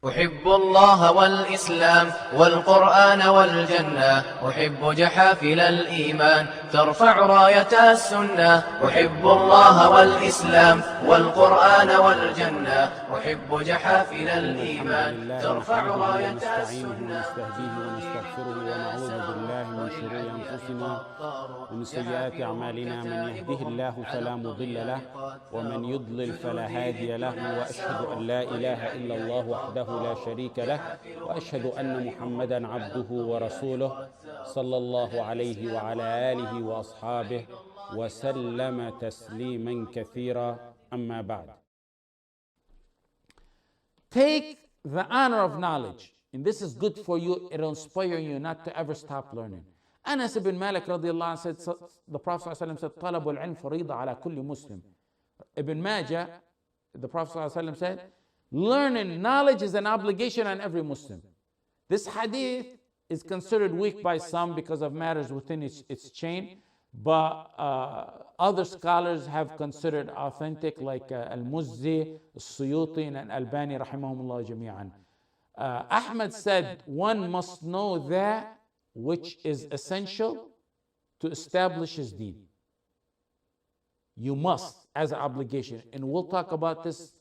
أحب الله والإسلام والقرآن والجنة، أحب جحافل الإيمان ترفع راية السنة. أحب الله والإسلام والقرآن والجنة، أحب جحافل الإيمان ترفع راية السنة. ونستهديه ونستغفره ونعوذ بالله من شرور أنفسنا ومن سيئات أعمالنا، من يهده الله فلا مضل له ومن يضلل فلا هادي له، وأشهد أن لا إله إلا الله وحده لا شريك له، وأشهد أن محمدا عبده ورسوله صلى الله عليه وعلى آله وأصحابه وسلم تسليما كثيرا. أما بعد. Take the honor of knowledge, and this is good for you. It'll inspire you not to ever stop learning. Anas ibn Malik radiallahu anhu said, the Prophet ﷺ said, طلب العلم فريضة على كل مسلم. Ibn Majah, the Prophet ﷺ said, learning knowledge is an obligation on every Muslim. This hadith is considered weak by some because of matters within its chain, but other scholars have considered authentic, like Al-Muzzi, Al-Suyuti, and Al-Albani rahimahumullah jami'an. Ahmad said, one must know that which is essential to establish his deen. You must, as an obligation. And we'll talk about this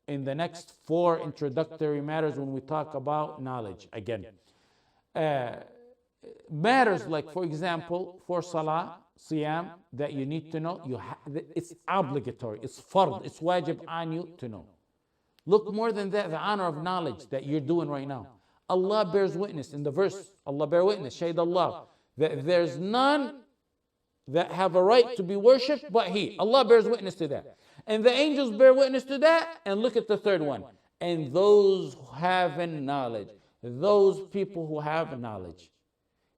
in the next 4 introductory matters when we talk about knowledge again. Matters like, for example, for salah, siyam, that you need to know, it's obligatory, it's fard, it's wajib on you to know. Look, more than that, the honor of knowledge that you're doing right now. Allah bears witness in the verse, Allah bear witness, Shayd Allah, that there's none that have a right to be worshipped but He. Allah bears witness to that. And the angels bear witness to that. And look at the third one. And those who have knowledge, those people who have knowledge.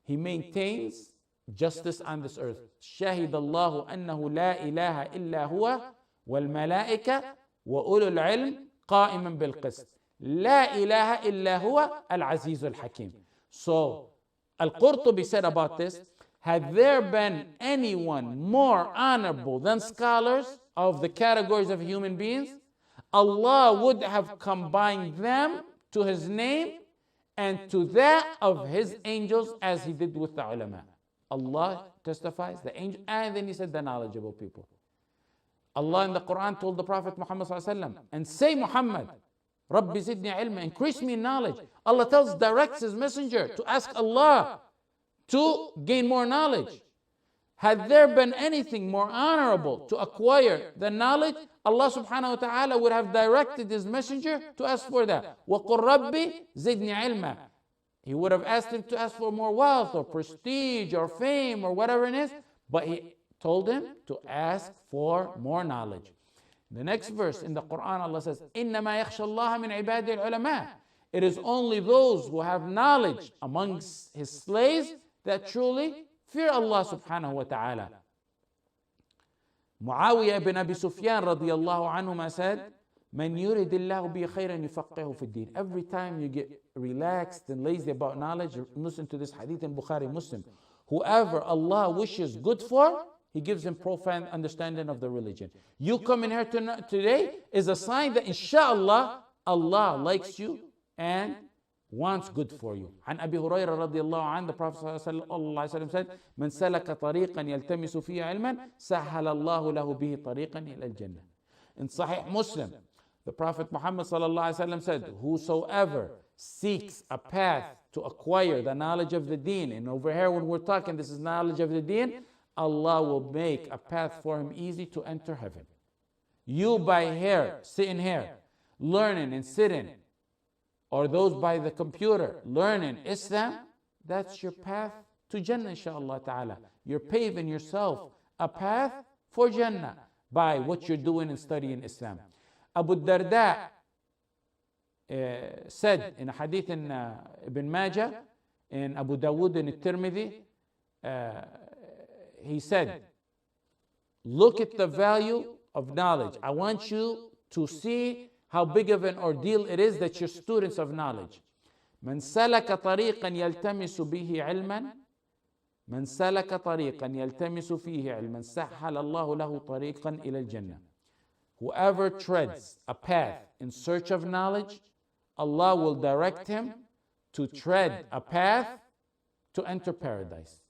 He maintains justice on this earth. شهد الله أنه لا إله إلا هو والملائكة وأولو العلم قائما بالقسط لا إله إلا هو العزيز الحكيم. So Al-Qurtubi said about this, had there been anyone more honorable than scholars of the categories of human beings, Allah would have combined them to His name and to that of His angels, as He did with the ulama. Allah testifies, the angel, and then He said the knowledgeable people. Allah in the Quran told the Prophet Muhammad ﷺ, and say, Muhammad, Rabbi zidni ilma, increase me in knowledge. Allah directs His messenger to ask Allah to gain more knowledge. Had there been anything more honorable to acquire the knowledge, Allah subhanahu wa ta'ala would have directed His messenger to ask for that. وَقُلْ رَبِّ زِدْنِي عِلْمًا. He would have asked him to ask for more wealth or prestige or fame or whatever it is, but He told him to ask for more knowledge. The next verse in the Quran, Allah says, إِنَّمَا يَخْشَى اللَّهَ مِنْ عِبَادِ الْعُلَمَاءِ. It is only those who have knowledge amongst His slaves that truly fear Allah subhanahu wa ta'ala. Muawiyah ibn Abi Sufyan radiyallahu anhuma said, Man yuridillahu bi khayran yufaqihu fi din. Every time you get relaxed and lazy about knowledge, listen to this hadith in Bukhari Muslim. Whoever Allah wishes good for, He gives him profound understanding of the religion. You coming here today is a sign that inshallah Allah likes you and wants good for you. عن أبي هريرة رضي الله عنه, the Prophet صلى الله عليه وسلم said, من سلك طريقا يلتمس فيه علما سهل الله له به طريقا إلى الجنة. In Sahih Muslim, the Prophet Muhammad صلى الله عليه وسلم said, whosoever seeks a path to acquire the knowledge of the deen, and over here when we're talking, this is knowledge of the deen, Allah will make a path for him easy to enter heaven. You by here, sitting here, learning and sitting, or those by the computer learning Islam, that's your path to Jannah, inshaAllah ta'ala. You're paving yourself a path for Jannah by what you're doing and studying Islam. Abu Darda said in a hadith in Ibn Majah, in Abu Dawood and Tirmidhi, he said, look at the value of knowledge. I want you to see how big of an ordeal it is that you're students of knowledge. من سلك طريقا يلتمس به علما من سلك طريقا يلتمس فيه علما سهل الله له طريقا إلى الجنة. Whoever treads a path in search of knowledge, Allah will direct him to tread a path to enter paradise.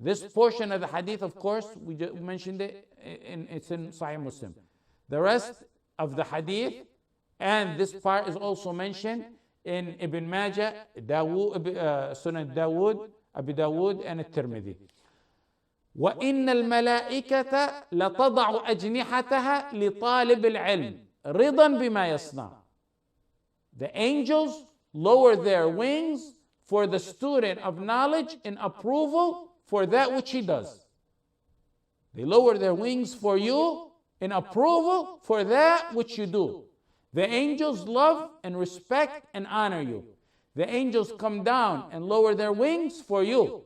This portion of the hadith, of course, we just mentioned it, it's in Sahih Muslim. The rest of the hadith and this part is also mentioned in Ibn Majah, Sunan Dawood, Abu Dawood, and At-Tirmidhi. وَإِنَّ الْمَلَائِكَةَ لَتَضَعُ أَجْنِحَتَهَا لِطَالِبِ الْعِلْمِ رِضًا بِمَا يَصْنَعُ. The angels lower their wings for the student of knowledge in approval for that which he does. They lower their wings for you in approval for that which you do. The angels love and respect and honor you. The angels come down and lower their wings for you.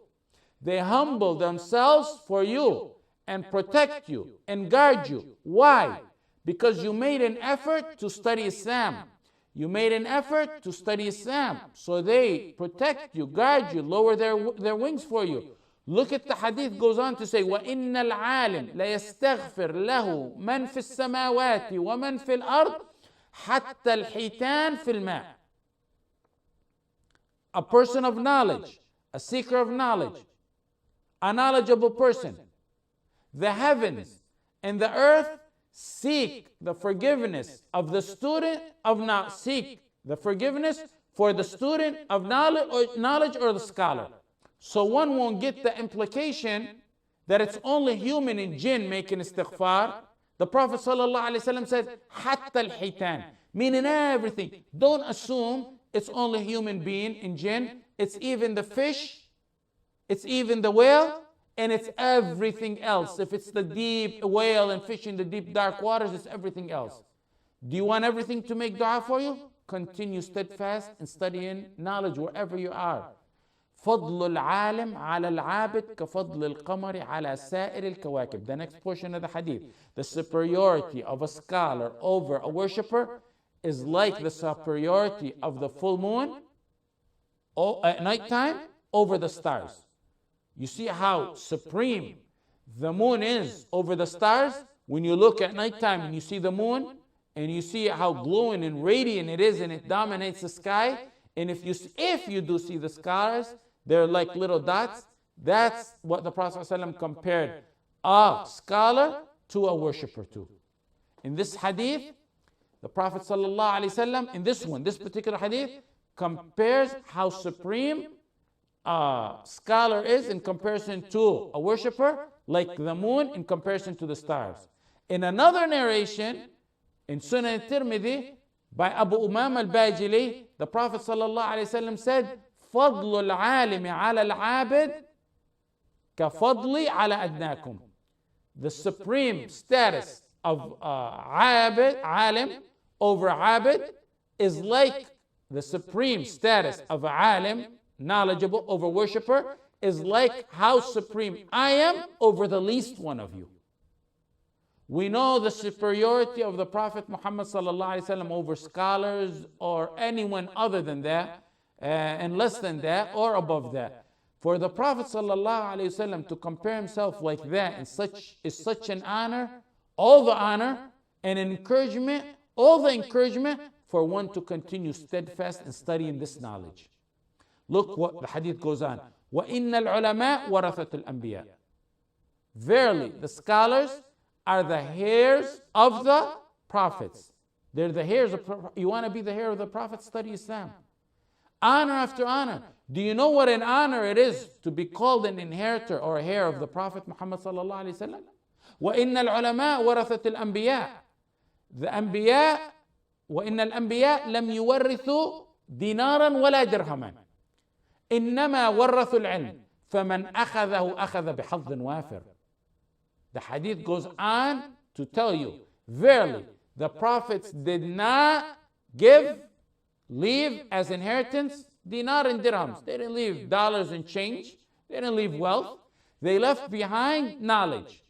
They humble themselves for you and protect you and guard you. Why? Because you made an effort to study Islam. You made an effort to study Islam. So they protect you, guard you, lower their wings for you. Look at the hadith, goes on to say, وَإِنَّ الْعَالِمْ لَيَسْتَغْفِرْ لَهُ مَنْ فِي السَّمَاوَاتِ وَمَنْ فِي الْأَرْضِ حَتَّى الْحِيتَانِ فِي الْمَاءِ. A person of knowledge, a seeker of knowledge, a knowledgeable person. The heavens and the earth seek the forgiveness of the student of knowledge. Seek the forgiveness for the student of knowledge or the scholar. So one won't get the implication that it's only human and jinn making istighfar. The Prophet ﷺ said, حَتَّى الْحِيتَانِ, meaning everything. Don't assume it's only human being and jinn. It's even the fish, it's even the whale, and it's everything else. If it's the deep whale and fish in the deep dark waters, it's everything else. Do you want everything to make dua for you? Continue steadfast in studying knowledge wherever you are. فضل العالم على العابد كفضل القمر على سائر الكواكب. The next portion of the hadith. The superiority of a scholar over a worshipper is like the superiority of the full moon at nighttime over the stars. You see how supreme the moon is over the stars? When you look at nighttime and you see the moon, and you see how glowing and radiant it is, and it dominates the sky. And if you do see the stars, they're like little dots. That's what the Prophet ﷺ compared a scholar to a worshipper to. In this hadith, the Prophet ﷺ, in this particular hadith, compares how supreme a scholar is in comparison to a worshipper, like the moon in comparison to the stars. In another narration, in Sunan Tirmidhi, by Abu Umam al-Bajili, the Prophet ﷺ said, فَضْلُ الْعَالِمِ عَلَى الْعَابِدِ كَفَضْلِ عَلَى أَدْنَاكُمْ. The supreme status of alim over abid is like the supreme status of alim, knowledgeable, over worshipper, is like how supreme I am over the least one of you. We know the superiority of the Prophet Muhammad ﷺ over scholars or anyone other than that, and less than that or above that. For the Prophet ﷺ to compare himself like that is such an honor, all the honor, and an encouragement, all the encouragement for one to continue steadfast in studying this knowledge. Look what the hadith goes on. وَإِنَّ الْعُلَمَاء وَرَثَةُ الْأَنْبِيَاءِ. Verily, the scholars are the heirs of the prophets. They're the heirs of you want to be the heir of the Prophet, study Islam. Honor after honor. Do you know what an honor it is to be called an inheritor or a heir of the Prophet Muhammad sallallahu alaihi wasallam? وَإِنَّ الْعُلَمَاء وَرَثَةُ الْأَنْبِيَاءِ. The Anbiya, وَإِنَّ الْأَنْبِيَاء لَمْ يُوَرِّثُوا دِينَارًا وَلَا دِرْهَمًا إِنَّمَا وَرَّثُوا الْعِلْمِ فَمَنْ أَخَذَهُ أَخَذَ بِحَظٍ وَافِرٍ. The hadith goes on to tell you, verily, the prophets did not leave as inheritance dinar and dirhams. They didn't leave dollars and change. They didn't leave wealth. They left behind knowledge.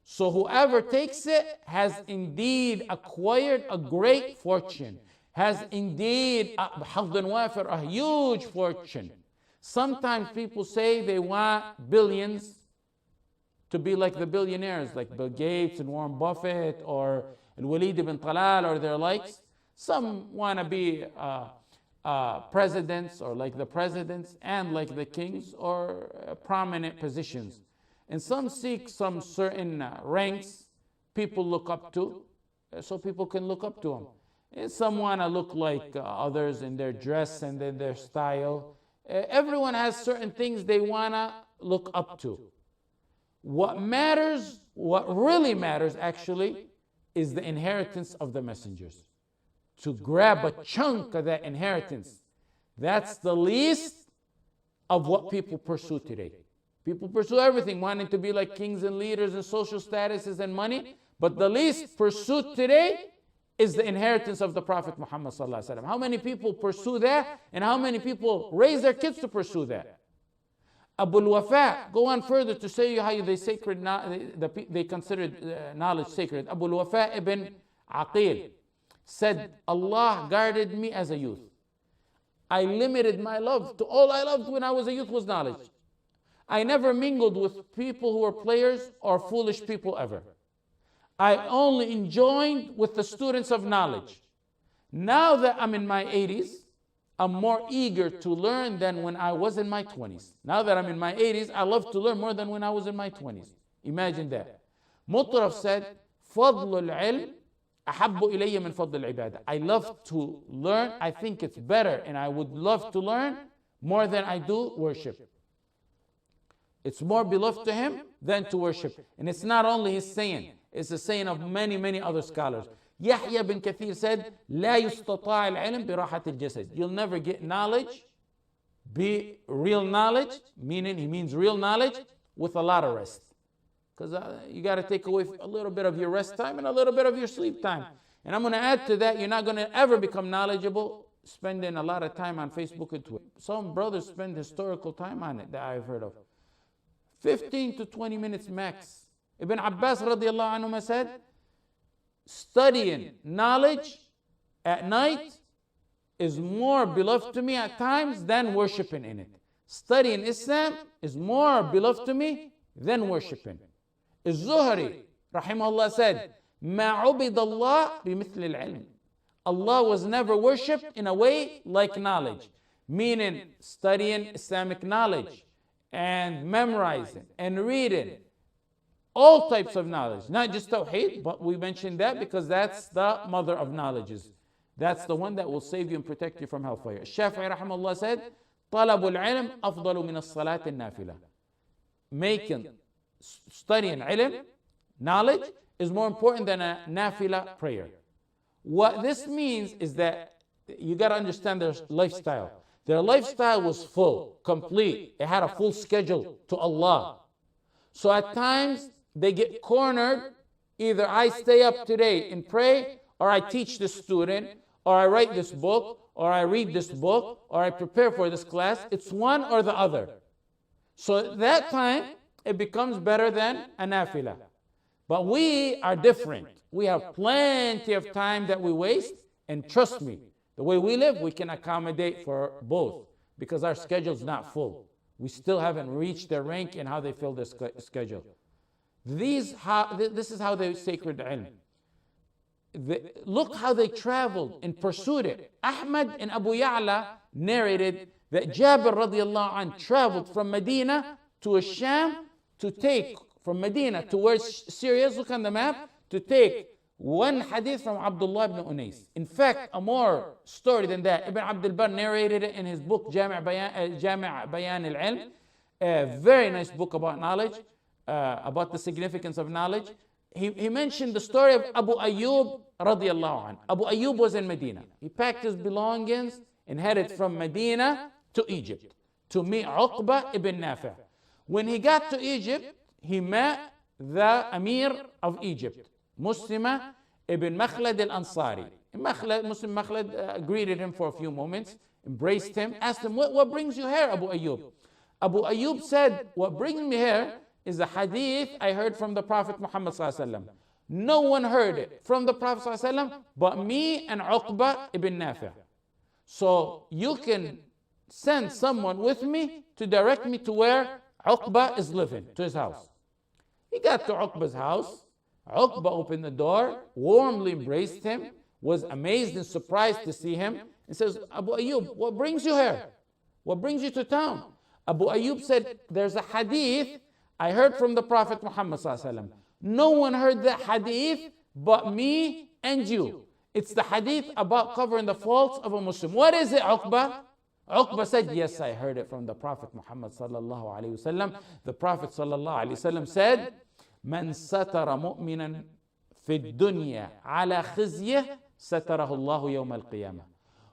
So whoever takes it has indeed acquired a great fortune, has indeed a huge fortune. Sometimes people say they want billions to be like the billionaires, like Bill Gates and Warren Buffett or Al-Walid ibn Talal or their likes. Some want to be presidents, or like the presidents and like the kings, or prominent positions. And some seek some certain ranks people look up to, so people can look up to them. And some want to look like others in their dress and in their style. Everyone has certain things they want to look up to. What matters, what really matters actually, is the inheritance of the messengers. To grab a chunk of that inheritance. That's the least of what people pursue today. People pursue everything, wanting to be like kings and leaders and social statuses and money. But the least pursuit today is the inheritance of the Prophet Muhammad sallallahu alaihi wasallam. How many people pursue that, and how many people raise their kids to pursue that? Abu al-Wafa, go on further to say how they considered knowledge sacred. Abu al-Wafa ibn Aqil said, Allah guarded me as a youth. I limited my love to all I loved when I was a youth was knowledge. I never mingled with people who were players or foolish people ever. I only enjoyed with the students of knowledge. Now that I'm in my 80s, I'm more eager to learn than when I was in my 20s. Now that I'm in my 80s, I love to learn more than when I was in my 20s. Imagine that. Mutaraf said, فضل العلم أحب إلي من فضل العبادة. I love to learn. I think it's better, and I would love to learn more than I do worship. It's more beloved to him than to worship. And it's not only his saying, it's the saying of many, many other scholars. Yahya bin Kathir said, لا يستطاع العلم براحة الجسد. You'll never get knowledge, be real knowledge, meaning he means real knowledge, with a lot of rest. Because you got to take away a little bit of your rest time and a little bit of your sleep time. And I'm going to add to that, you're not going to ever become knowledgeable spending a lot of time on Facebook and Twitter. Some brothers spend historical time on it that I've heard of. 15 to 20 minutes max. Ibn Abbas radiallahu anhu said, studying knowledge at night is more beloved to me at times than worshiping in it. Studying Islam is more beloved to me than worshiping. Az-Zuhri rahimahullah said, ما عبد الله بمثل العلم. Allah was never worshipped in a way like knowledge, meaning studying Islamic knowledge and memorizing and reading all types of knowledge, not just Tawheed, but we mentioned that because that's the mother of knowledges. That's the one that will save you and protect you from hellfire. Shafi'i rahimahullah said, طلب العلم أفضل من الصلاة النافلة. Studying ilm, knowledge, is more important than a nafila prayer. What this means is that you got to understand their lifestyle. Their lifestyle was full, complete. It had a full schedule to Allah. So at times they get cornered. Either I stay up today and pray, or I teach this student, or I write this book, or I read this book, or I prepare for this class. It's one or the other. So at that time, it becomes better than a nafila. But we are different. We have plenty of time that we waste, and trust me, the way we live, we can accommodate for both because our schedule's not full. We still haven't reached their rank in how they fill their schedule. This is how they sacred ilm. Look how they traveled and pursued it. Ahmad and Abu Ya'la narrated that Jabir radiallahu anh traveled from Medina to Sham to take, from Medina towards Syria, look on the map, to take one hadith from Abdullah ibn Unais. In fact, a more story than that, Ibn Abdul Bar narrated it in his book, Jami' Bayan al-Ilm, a very nice book about knowledge, about the significance of knowledge. He mentioned the story of Abu Ayyub radiallahu anh. Abu Ayyub was in Medina. He packed his belongings and headed from Medina to Egypt to meet Uqba ibn Nafi'. When he got to Egypt, he met the Amir of Egypt, Muslima ibn Makhlad al-Ansari. Muslim Makhlad greeted him for a few moments, embraced him, asked him, what brings you here, Abu Ayyub? Abu Ayyub said, what brings me here is a hadith I heard from the Prophet Muhammad sallallahu alaihi wasallam. No one heard it from the Prophet sallallahu alaihi wasallam but me and Uqba ibn Nafi'. So you can send someone with me to direct me to where Uqba is living, to his house. He got to Uqba's house. Uqba opened the door, warmly embraced him, was amazed and surprised to see him and says, Abu Ayyub, what brings you here? What brings you to town? Abu Ayyub said, there's a hadith I heard from the Prophet Muhammad sallallahu alaihi wasallam. No one heard that hadith but me and you. It's the hadith about covering the faults of a Muslim. What is it, Uqba? Uqba said, yes, I heard it from the Prophet Muhammad sallallahu alaihi wasallam. The Prophet sallallahu alaihi wasallam said, Man satara mu'minan fi dunya ala khizyah satarahu Allahu yawm al-qiyamah.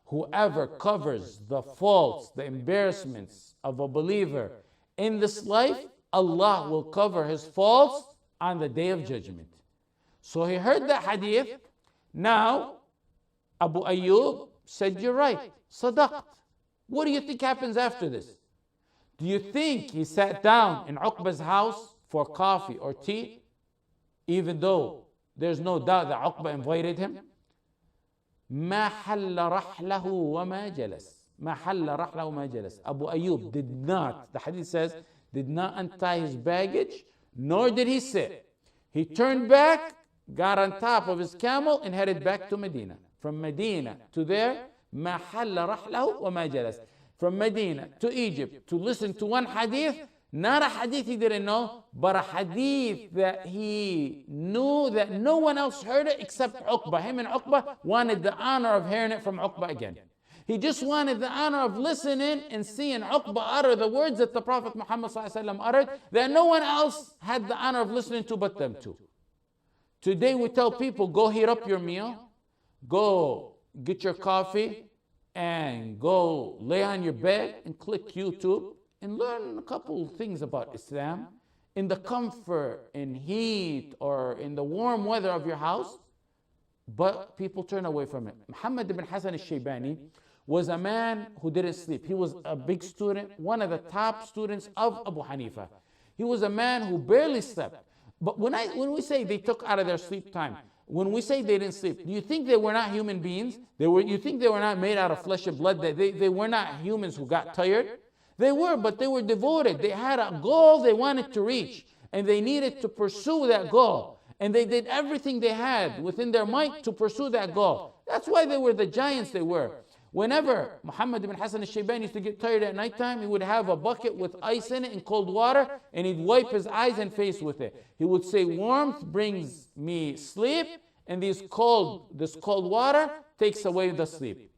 Whoever covers the faults, the embarrassments of a believer in this life, Allah will cover his faults on the day of judgment. So he heard that hadith. Now, Abu Ayyub said, you're right, sadaqt. What do you think happens after this? Do you think he sat down in Uqba's house for coffee or tea, even though there's no doubt that Uqba invited him? ما حل رحله وما جلس. ما حل رحله وما جلس. Abu Ayyub did not, the hadith says, did not untie his baggage, nor did he sit. He turned back, got on top of his camel, and headed back to Medina. From Medina to there, ما حل رحله وما جلس. From Medina to Egypt to listen to one hadith, not a hadith he didn't know, but a hadith that he knew that no one else heard it except Uqba. Him and Uqba wanted the honor of hearing it from Uqba again. He just wanted the honor of listening and seeing Uqba utter the words that the Prophet Muhammad ﷺ uttered, that no one else had the honor of listening to but them two. Today we tell people, go heat up your meal, go get your coffee, and go lay on your bed and click YouTube and learn a couple things about Islam in the comfort and heat or in the warm weather of your house. But people turn away from it. Muhammad ibn Hassan al-Shaybani was a man who didn't sleep. He was a big student, one of the top students of Abu Hanifa. He was a man who barely slept. But when we say they took out of their sleep time, when we say they didn't sleep, do you think they were not human beings? You think they were not made out of flesh and blood? That they were not humans who got tired? They were, but they were devoted. They had a goal they wanted to reach, and they needed to pursue that goal. And they did everything they had within their might to pursue that goal. That's why they were the giants they were. Whenever Muhammad ibn Hassan al-Shaybani used to get tired at nighttime, he would have a bucket with ice in it and cold water, and he'd wipe his eyes and face with it. He would say, warmth brings me sleep, and this cold water takes away the sleep.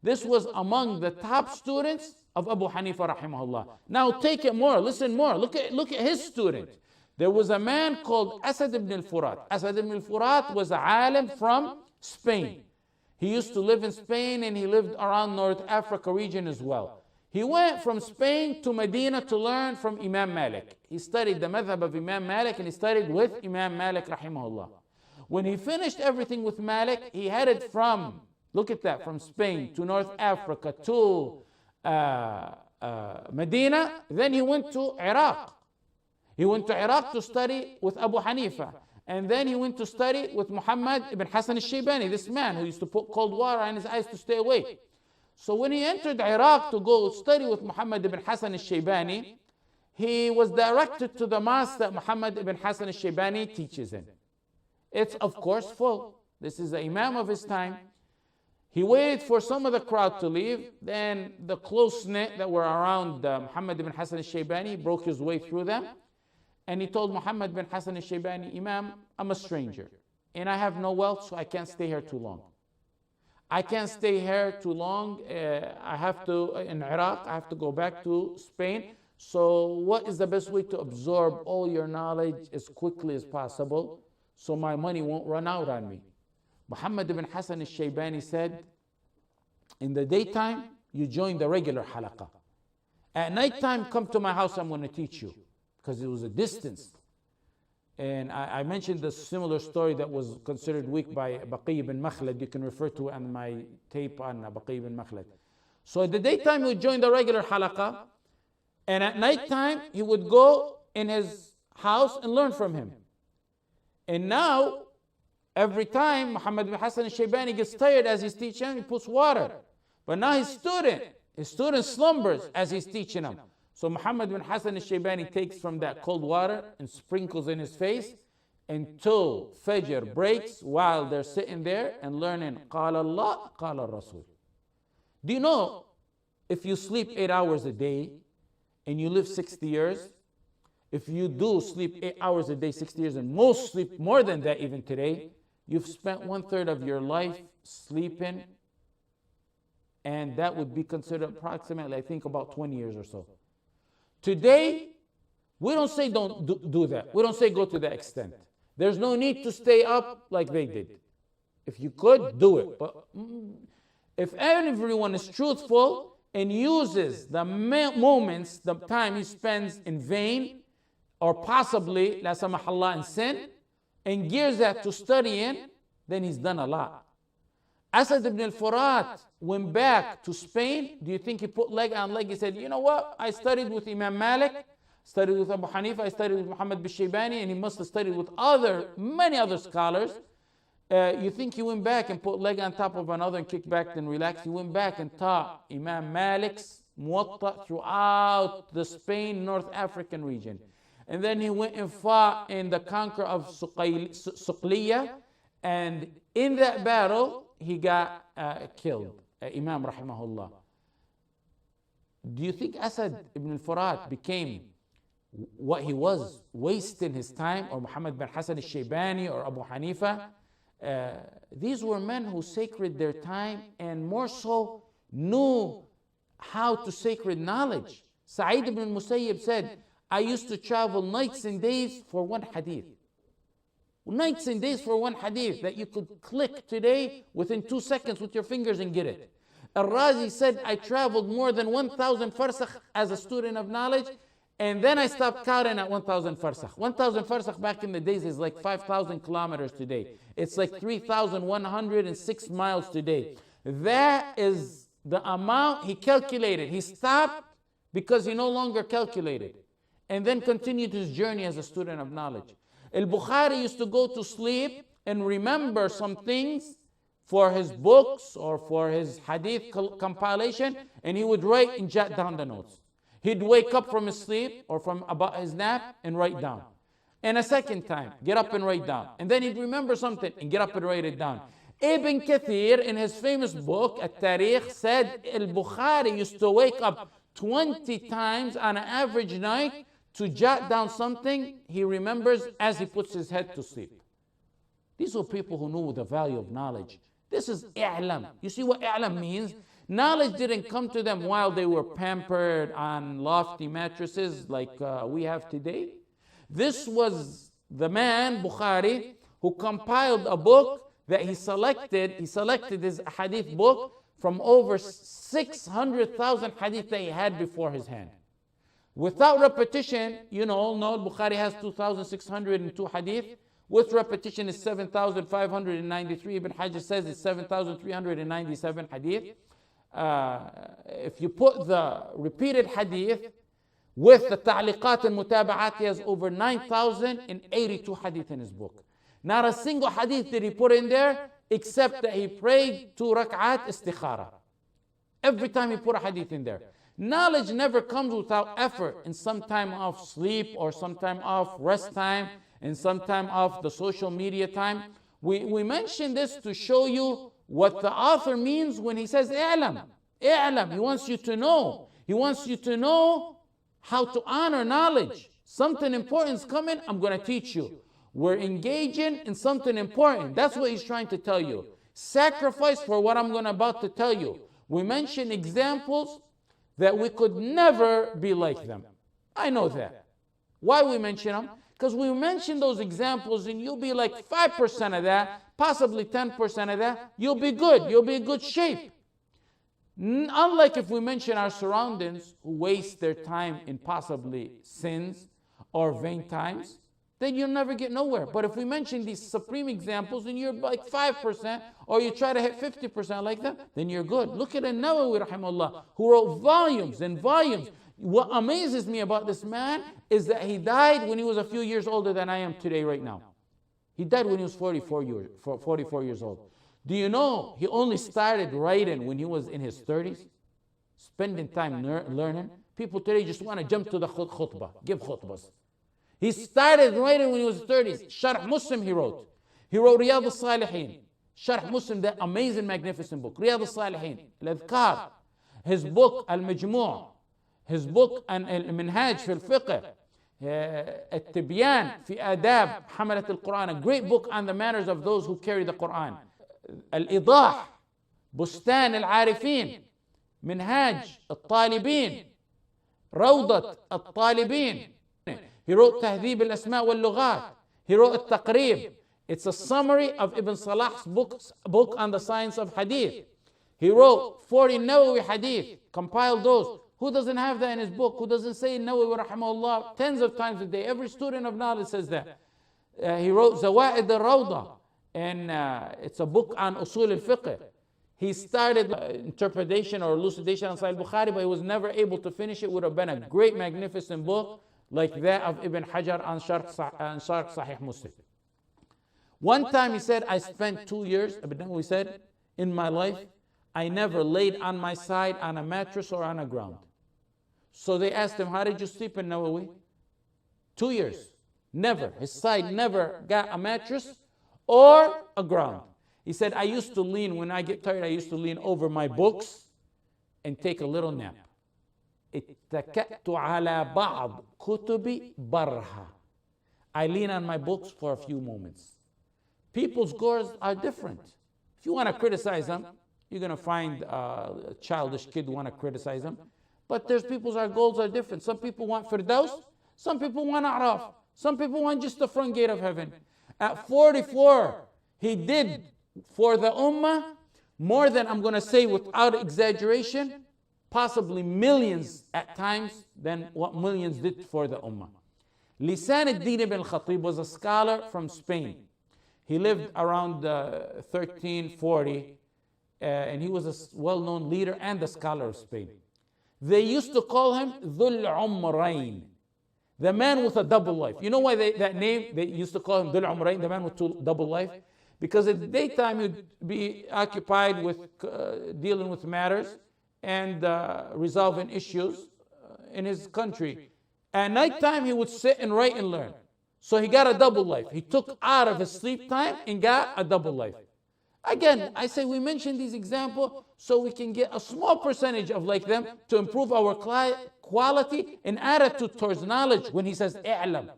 This was among the top students of Abu Hanifa rahimahullah. Now take it more, listen more, look at his student. There was a man called Asad ibn al-Furat. Asad ibn al-Furat was an alim from Spain. He used to live in Spain, and he lived around North Africa region as well. He went from Spain to Medina to learn from Imam Malik. He studied the madhab of Imam Malik, and he studied with Imam Malik rahimahullah. When he finished everything with Malik, he headed from, look at that, from Spain to North Africa to Medina. Then he went to Iraq. He went to Iraq to study with Abu Hanifa. And then he went to study with Muhammad ibn Hassan al-Shaybani, this man who used to put cold water on his eyes to stay awake. So when he entered Iraq to go study with Muhammad ibn Hassan al-Shaybani, he was directed to the mosque that Muhammad ibn Hassan al-Shaybani teaches in. It's of course full. This is the imam of his time. He waited for some of the crowd to leave. Then the close-knit that were around Muhammad ibn Hassan al-Shaybani broke his way through them. And he told Muhammad bin Hassan al-Shaybani, Imam, I'm a stranger, and I have no wealth, so I can't stay here too long. I can't stay here too long. I have to, in Iraq, I have to go back to Spain. So what is the best way to absorb all your knowledge as quickly as possible so my money won't run out on me? Muhammad ibn Hassan al-Shaybani said, in the daytime, you join the regular halaqah. At nighttime, come to my house, I'm going to teach you. Because it was a distance. And I mentioned the similar story that was considered weak by Baqi ibn Makhlad. You can refer to it on my tape on Baqi ibn Makhlad. So at the daytime, he would join the regular halaqah. And at nighttime, he would go in his house and learn from him. And now, every time Muhammad bin Hassan al-Shaybani gets tired as he's teaching him, he puts water. But now his student slumbers as he's teaching him. So Muhammad bin Hassan al-Shaybani takes from that cold water and sprinkles in his face, until Fajr breaks while they're sitting there and learning قال Allah, قال الرسول. Do you know, if you sleep 8 hours a day and you live 60 years, if you do sleep 8 hours a day, 60 years, and most sleep more than that even today, you've spent 1/3 of your life sleeping, and that would be considered approximately, I think, about 20 years or so. Today, we don't say don't do that. We don't say go to that extent. There's no need to stay up like they did. If you could, do it. But if everyone is truthful and uses the moments, the time he spends in vain, or possibly, la samahallah, in sin, and gears that to studying, then he's done a lot. Asad ibn al-Furat went back to Spain. Do you think he put leg on leg? He said, you know what? I studied with Imam Malik, studied with Abu Hanifa, I studied with Muhammad bin Shaybani, and he must have studied with many other scholars. You think he went back and put leg on top of another and kicked back and relaxed? He went back and taught Imam Malik's Muwatta throughout the Spain, North African region. And then he went and fought in the conquer of Suqliya, and in that battle, he got killed, Imam rahimahullah. Do you think Asad ibn al-Furat became what he was, wasting his time, or Muhammad bin Hassan al-Shaybani or Abu Hanifa? These were men who sacred their time and more so knew how to sacred knowledge. Sa'id ibn al-Musayyib said, I used to travel nights and days for one hadith. Nights and days for one hadith that you could click today within 2 seconds with your fingers and get it. Al-Razi said, I traveled more than 1,000 farsakh as a student of knowledge, and then I stopped counting at 1,000 farsakh. 1,000 farsakh back in the days is like 5,000 kilometers today. It's like 3,106 miles today. That is the amount he calculated. He stopped because he no longer calculated, and then continued his journey as a student of knowledge. Al-Bukhari used to go to sleep and remember some things for his books or for his hadith compilation, and he would write and jot down the notes. He'd wake up from his sleep or from about his nap and write down. And a second time, get up and write down. And then he'd remember something and get up and write it down. Ibn Kathir, in his famous book, At-Tariq, said Al-Bukhari used to wake up 20 times on an average night to jot down something he remembers as he puts his head to sleep. These were people who knew the value of knowledge. This is i'lam. You see what i'lam means? Knowledge didn't come to them while they were pampered on lofty mattresses like we have today. This was the man, Bukhari, who compiled a book that he selected his hadith book from over 600,000 hadith that he had before his hand. Without repetition, you all know Bukhari has 2,602 hadith. With repetition is 7,593. Ibn Hajar says it's 7,397 hadith. If you put the repeated hadith with the ta'liqat and mutaba'at, he has over 9,082 hadith in his book. Not a single hadith did he put in there except that he prayed 2 rak'at istikhara. Every time he put a hadith in there. Knowledge never comes without effort, and some time off sleep, or some time off rest time, and some time off the social media time. We mention this to show you what the author means when he says i'lam. I'lam. He wants you to know. He wants you to know how to honor knowledge. Something important is coming, I'm going to teach you. We're engaging in something important. That's what he's trying to tell you. Sacrifice for what I'm about to tell you. We mention examples that we could never be like them. I know that. Why we mention them? Because we mention those examples and you'll be like 5% of that, possibly 10% of that. You'll be good. You'll be in good shape. Unlike if we mention our surroundings who waste their time in possibly sins or vain times, then you'll never get nowhere. But if we mention these supreme examples and you're like 5%, or you try to hit 50% like that, then you're good. Look at An-Nawawi rahimahullah, who wrote volumes and volumes. What amazes me about this man is that he died when he was a few years older than I am today right now. He died when he was 44 years old. Do you know he only started writing when he was in his 30s? Spending time learning. People today just want to jump to the khutbah, give khutbahs. He started writing when he was 30s. Sharh Muslim he wrote. He wrote Riyadh al-Salihin. Sharh Muslim, that amazing, magnificent book. Riyadh al-Salihin. Al-Adhkar. His book Al-Majmu'. His book Al-Minhaj fi al-Fiqh. At-Tibyan fi Adab Hamalat al-Quran. A great book on the manners of those who carry the Quran. Al-Idah. Bustan al-Arifin. Minhaj al-Talibin. Rawdat al-Talibin. He wrote Tahdhib al-Asma' wal-Lughat. He wrote Al-Taqrib. It's a summary of Ibn Salah's book on the science of hadith. He wrote 40 Nawawi hadith, compiled those. Who doesn't have that in his book? Who doesn't say Nawawi rahimahullah tens of times a day? Every student of knowledge says that. He wrote Zawaid al-Rawda, and it's a book on Usool al-Fiqh. He started interpretation or elucidation on Sahih Bukhari, but he was never able to finish it. Would have been a great, magnificent book like that of Ibn Hajar on Sharh Sahih Muslim. One time he said, I spent 2 years, Ibn Nawawi said, in my life, I never laid on my side on a mattress or on a ground. So they asked him, how did you sleep in Nawawi? 2 years. Never. His side never got a mattress or a ground. He said, I used to lean, when I get tired, I used to lean over my books and take a little nap. اتكأت على بعض كتبي برها. I lean on my books for a few moments. People's goals are different. If you want to criticize them, you're going to find a childish kid who want to criticize them. But there's people's goals are different. Some people want Firdaus. Some people want A'raf. Some people want just the front gate of heaven. At 44, he did for the Ummah more than, I'm going to say without exaggeration, possibly millions at times than what millions did for the Ummah. Lisan al-Din ibn al-Khatib was a scholar from Spain. He lived around 1340, and he was a well-known leader and a scholar of Spain. They used to call him Dhul Umrayn, the man with a double life. You know why that name, they used to call him Dhul Umrayn, the man with double life? Because at the daytime he'd be occupied with dealing with matters and resolving issues in his country. At nighttime he would sit and write and learn. So he got a double life. He took out of his sleep time and got a double life. Again, I say we mention these examples so we can get a small percentage of like them to improve our quality and attitude towards knowledge. When he says, "I'lam,"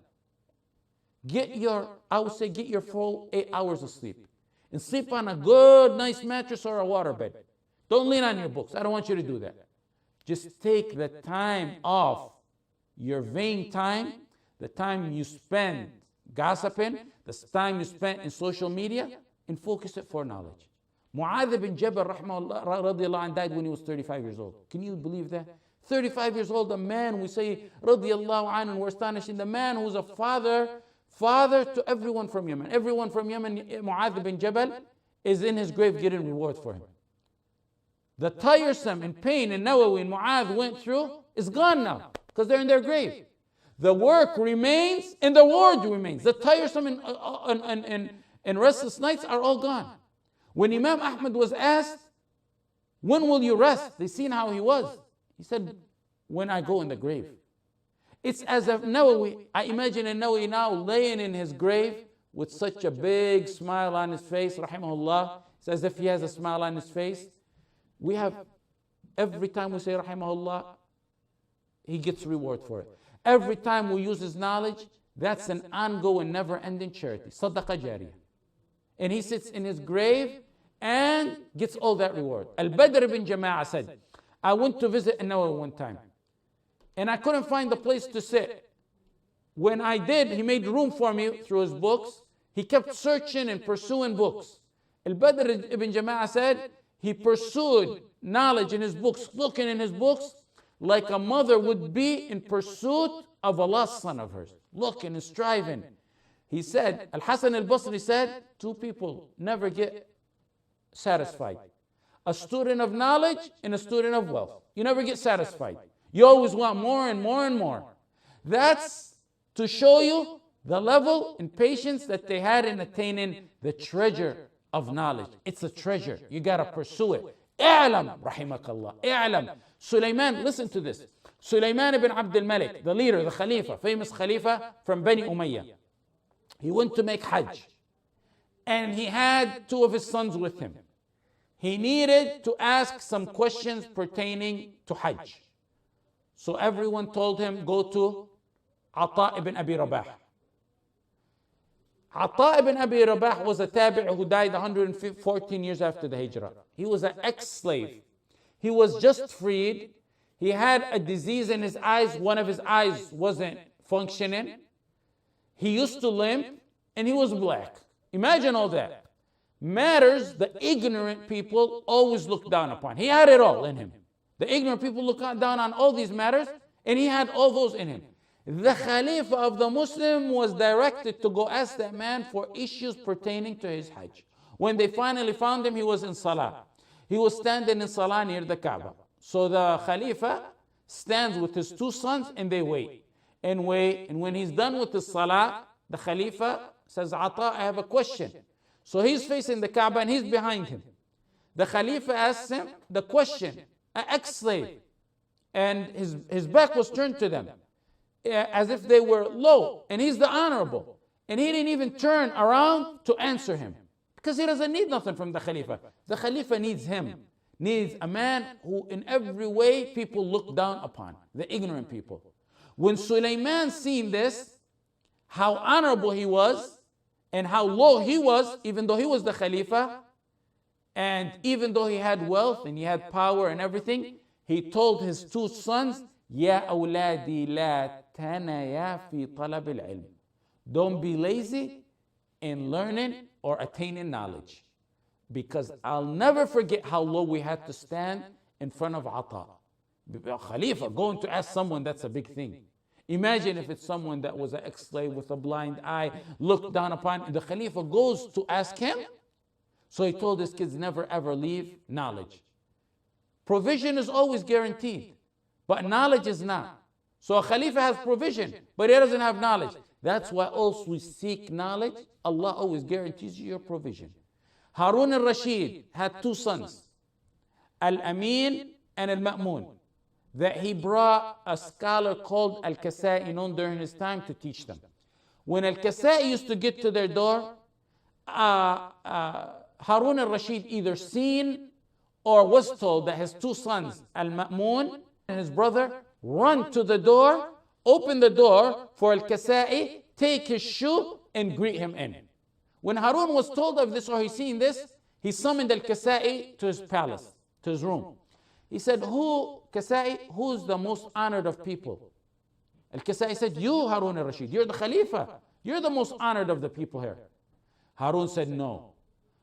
I would say get your full 8 hours of sleep. And sleep on a good, nice mattress or a waterbed. Don't lean on your books. I don't want you to do that. Just take the time off your vain time, the time you spend gossiping, the time you spend in social media, and focus it for knowledge. Mu'adh bin Jabal radiallahu anh died when he was 35 years old. Can you believe that? 35 years old, a man, we say radiallahu anh, and we're astonishing, the man who's a father to everyone from Yemen. Everyone from Yemen, Mu'adh bin Jabal, is in his grave getting reward for him. The tiresome and pain and Nawawi and Mu'adh went through is gone now, because they're in their grave. The work remains and the reward remains. The tiresome and restless nights are all gone. When Imam Ahmad was asked, when will you rest? They seen how he was. He said, when I go in the grave. It's as if Nawawi, I imagine a Nawawi now laying in his grave with such a big smile on his face, rahimahullah. It's as if he has a smile on his face. We have, every time we say rahimahullah, he gets reward for it. Every time we use his knowledge, that's an ongoing, never-ending charity, sadaqah jariyah. And he sits in his grave and gets all that reward. Al-Badr ibn Jama'ah said, I went to visit Nawawi one time, and I couldn't find the place to sit. When I did, he made room for me through his books. He kept searching and pursuing books. Al-Badr ibn Jama'ah said, he pursued knowledge in his books, looking in his books, like a mother would be in pursuit of a lost son of hers, looking and striving. He said, Al-Hasan al-Basri said, two people never get satisfied. A student of knowledge and a student of wealth. You never get satisfied. You always want more and more and more. That's to show you the level and patience that they had in attaining the treasure of knowledge. It's a treasure. You got to pursue it. I'lam, rahimakallah. I'lam. Sulaiman, listen to this. Sulaiman ibn Abdul Malik, the leader, the Khalifa, famous Khalifa from Bani Umayyah. He went to make Hajj. And he had two of his sons with him. He needed to ask some questions pertaining to Hajj. So everyone told him, go to Ata ibn Abi Rabah. Ata ibn Abi Rabah was a tabi' who died 114 years after the Hijrah. He was an ex-slave. He was just freed. He had a disease in his eyes. One of his eyes wasn't functioning. He used to limp, and he was black. Imagine all that. Matters the ignorant people always look down upon. He had it all in him. The ignorant people look down on all these matters, and he had all those in him. The Khalifa of the Muslim was directed to go ask that man for issues pertaining to his Hajj. When they finally found him, he was in Salah. He was standing in Salah near the Kaaba. So the Khalifa stands with his two sons and they wait. And when he's done with the Salah, the Khalifa says, Ata, I have a question. So he's facing the Kaaba and he's behind him. The Khalifa asks him the question, an ex-slave. And his back was turned to them, as if they were low. And he's the honorable. And he didn't even turn around to answer him, because he doesn't need nothing from the Khalifa. The Khalifa needs him. Needs a man who in every way people look down upon, the ignorant people. When Sulaiman seen this, how honorable he was and how low he was, even though he was the Khalifa, and even though he had wealth and he had power and everything, he told his two sons, Ya awladi la tanaya fi talab al-ilm. Don't be lazy in learning or attaining knowledge. Because I'll never forget how low we had to stand in front of Ata. Khalifa, going to ask someone, that's a big thing. Imagine if it's someone that was an ex-slave with a blind eye, looked down upon. The Khalifa goes to ask him. So he told his kids, never ever leave knowledge. Provision is always guaranteed, but knowledge is not. So a Khalifa has provision, but he doesn't have knowledge. That's why also we seek knowledge. Allah always guarantees you your provision. Harun al-Rashid had two sons, Al-Amin and Al-Ma'mun, that he brought a scholar called Al-Kasai known during his time to teach them. When Al-Kasai used to get to their door, Harun al-Rashid either seen or was told that his two sons, Al-Ma'mun and his brother, run to the door, open the door for Al-Kasai, take his shoe and greet him in. When Harun was told of this or he seen this, he summoned Al-Kasai to his palace, to his room. He said, Kasai, who's the most honored of people? Al-Kasai said, you, Harun al-Rashid, you're the Khalifa. You're the most honored of the people here. Harun said, no.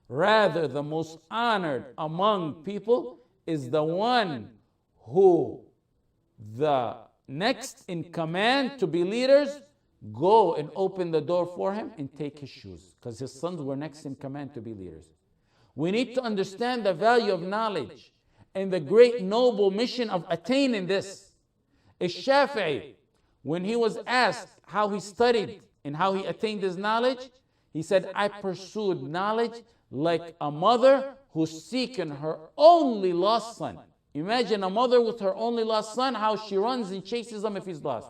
Rather, the most honored among people is the one who the next in command to be leaders, go and open the door for him and take his shoes, because his sons were next in command to be leaders. We need to understand the value of knowledge and the great noble mission of attaining this. Shafi'i, when he was asked how he studied and how he attained his knowledge, he said, I pursued knowledge like a mother who's seeking her only lost son. Imagine a mother with her only lost son, how she runs and chases him if he's lost.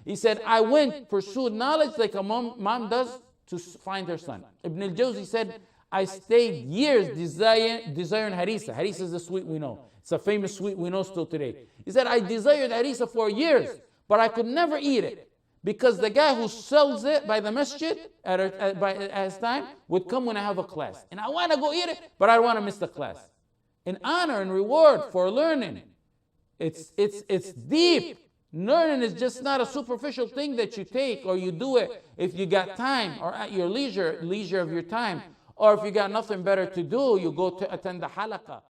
He said, I pursued knowledge like a mom does to find her son. Ibn al-Jawzi said, I stayed years desiring harissa. Harissa is a sweet we know. It's a famous sweet we know still today. He said, I desired harissa for years, but I could never eat it, because the guy who sells it by the masjid at his time would come when I have a class. And I want to go eat it, but I don't want to miss the class. In honor and reward for learning, it's deep. Learning is just not a superficial thing that you take or you do it if you got time or at your leisure of your time. Or if you got nothing better to do, you go to attend the halaqah.